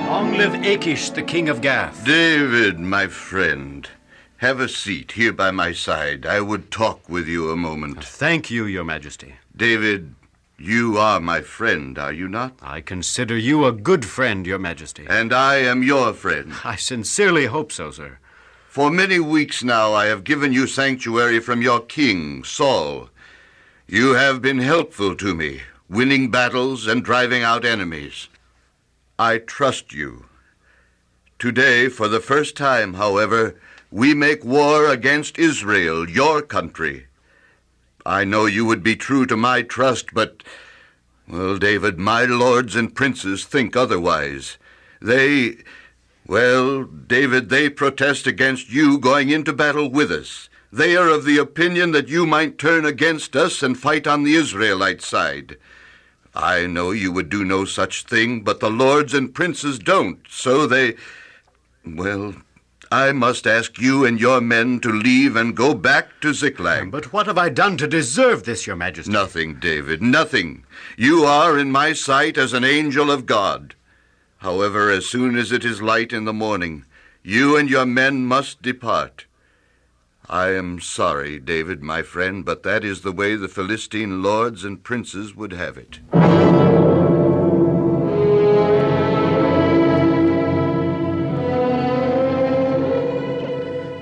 Long live Achish, the king of Gath. David, my friend, have a seat here by my side. I would talk with you a moment. Thank you, your majesty. David, you are my friend, are you not? I consider you a good friend, your majesty. And I am your friend. I sincerely hope so, sir. For many weeks now I have given you sanctuary from your king, Saul. You have been helpful to me, winning battles and driving out enemies. I trust you. Today, for the first time, however, we make war against Israel, your country. I know you would be true to my trust, but, well, David, my lords and princes think otherwise. David, they protest against you going into battle with us. They are of the opinion that you might turn against us and fight on the Israelite side. I know you would do no such thing, but the lords and princes don't, so I must ask you and your men to leave and go back to Ziklag. But what have I done to deserve this, your majesty? Nothing, David, nothing. You are in my sight as an angel of God. However, as soon as it is light in the morning, you and your men must depart. I am sorry, David, my friend, but that is the way the Philistine lords and princes would have it.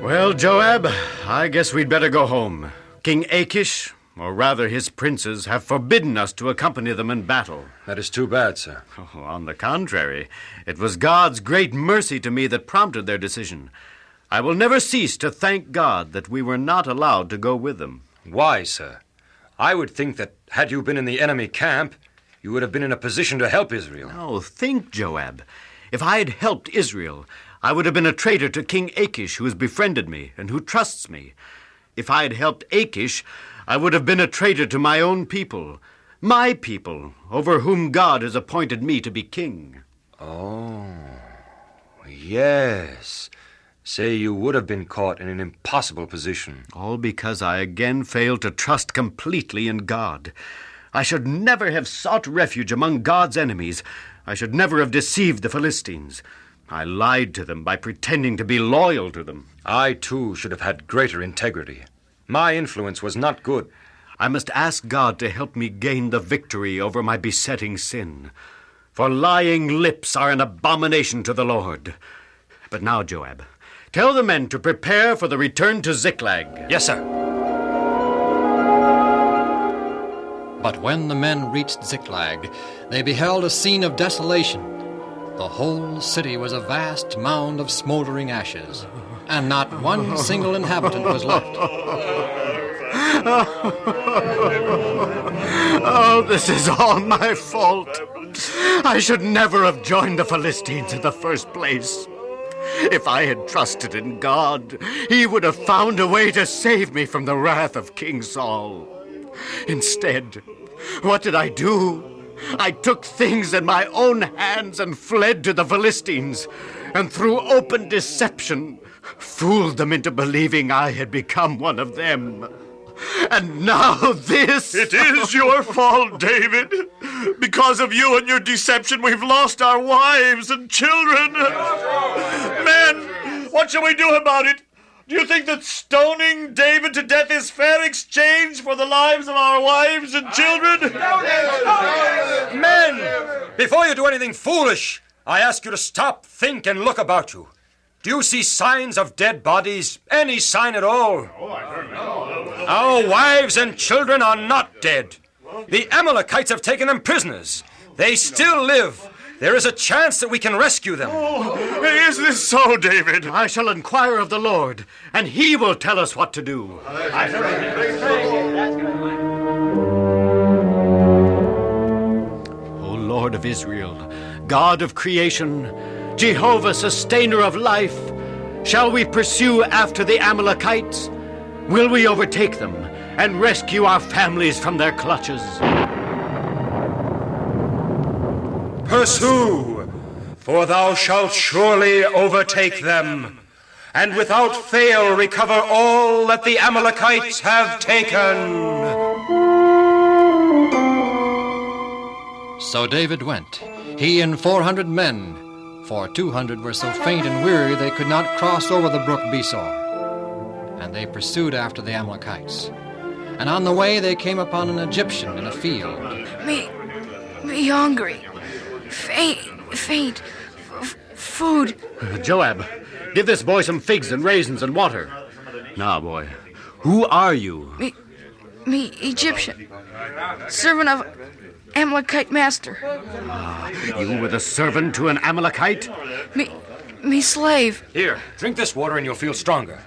Well, Joab, I guess we'd better go home. King Achish, or rather his princes, have forbidden us to accompany them in battle. That is too bad, sir. Oh, on the contrary, it was God's great mercy to me that prompted their decision. I will never cease to thank God that we were not allowed to go with them. Why, sir? I would think that had you been in the enemy camp, you would have been in a position to help Israel. Oh, think, Joab. If I had helped Israel, I would have been a traitor to King Achish, who has befriended me and who trusts me. If I had helped Achish, I would have been a traitor to my own people, over whom God has appointed me to be king. Oh, yes. Say you would have been caught in an impossible position. All because I again failed to trust completely in God. I should never have sought refuge among God's enemies. I should never have deceived the Philistines. I lied to them by pretending to be loyal to them. I, too, should have had greater integrity. My influence was not good. I must ask God to help me gain the victory over my besetting sin. For lying lips are an abomination to the Lord. But now, Joab, tell the men to prepare for the return to Ziklag. Yes, sir. But when the men reached Ziklag, they beheld a scene of desolation. The whole city was a vast mound of smoldering ashes, and not one single inhabitant was left. Oh, this is all my fault. I should never have joined the Philistines in the first place. If I had trusted in God, he would have found a way to save me from the wrath of King Saul. Instead, what did I do? I took things in my own hands and fled to the Philistines, and through open deception, fooled them into believing I had become one of them. And now this... It is your fault, David. Because of you and your deception, we've lost our wives and children. Men, what shall we do about it? Do you think that stoning David to death is fair exchange for the lives of our wives and children? Men, before you do anything foolish, I ask you to stop, think, and look about you. Do you see signs of dead bodies? Any sign at all? Our wives and children are not dead. The Amalekites have taken them prisoners. They still live. There is a chance that we can rescue them. Oh, is this so, David? I shall inquire of the Lord, and he will tell us what to do. O Lord of Israel, God of creation, Jehovah, sustainer of life, shall we pursue after the Amalekites? Will we overtake them and rescue our families from their clutches? Pursue, for thou shalt surely overtake them, and without fail recover all that the Amalekites have taken. So David went, he and 400 men, for 200 were so faint and weary they could not cross over the brook Besor. And they pursued after the Amalekites. And on the way they came upon an Egyptian in a field. Me hungry. Faint. Food. Joab, give this boy some figs and raisins and water. Now, boy, who are you? Me Egyptian. Servant of Amalekite master. You were the servant to an Amalekite? Me slave. Here, drink this water and you'll feel stronger.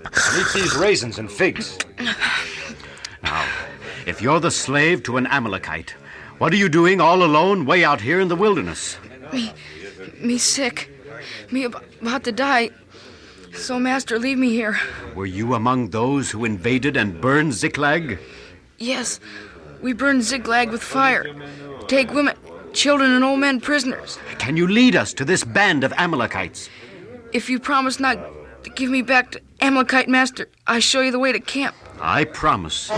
And eat these raisins and figs. Now, if you're the slave to an Amalekite, what are you doing all alone way out here in the wilderness? Me sick. Me about to die. So, master, leave me here. Were you among those who invaded and burned Ziklag? Yes, we burned Ziklag with fire. Take women, children, and old men prisoners. Can you lead us to this band of Amalekites? If you promise not to give me back to Amalekite master, I show you the way to camp. I promise.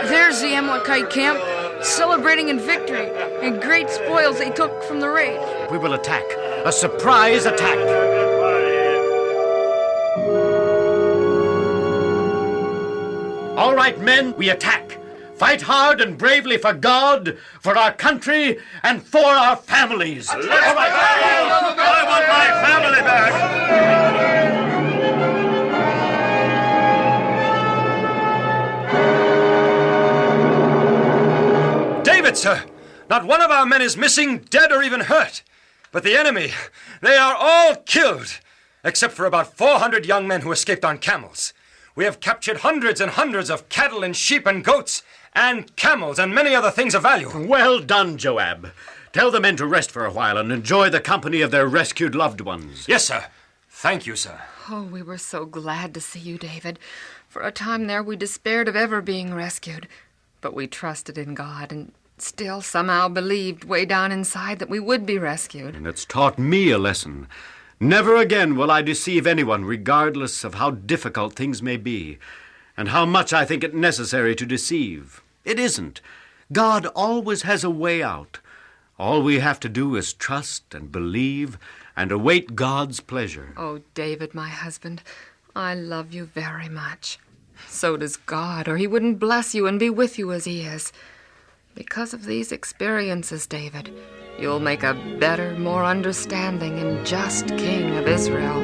There's the Amalekite camp, celebrating in victory and great spoils they took from the raid. We will attack. A surprise attack. All right, men, we attack. Fight hard and bravely for God, for our country, and for our families. All right. I want my family back. David, sir! Not one of our men is missing, dead, or even hurt. But the enemy, they are all killed, except for about 400 young men who escaped on camels. We have captured hundreds and hundreds of cattle and sheep and goats, and camels and many other things of value. Well done, Joab. Tell the men to rest for a while and enjoy the company of their rescued loved ones. Yes, sir. Thank you, sir. Oh, we were so glad to see you, David. For a time there, we despaired of ever being rescued. But we trusted in God and still somehow believed way down inside that we would be rescued. And it's taught me a lesson. Never again will I deceive anyone, regardless of how difficult things may be, and how much I think it necessary to deceive. It isn't. God always has a way out. All we have to do is trust and believe and await God's pleasure. Oh, David, my husband, I love you very much. So does God, or he wouldn't bless you and be with you as he is. Because of these experiences, David, you'll make a better, more understanding and just king of Israel.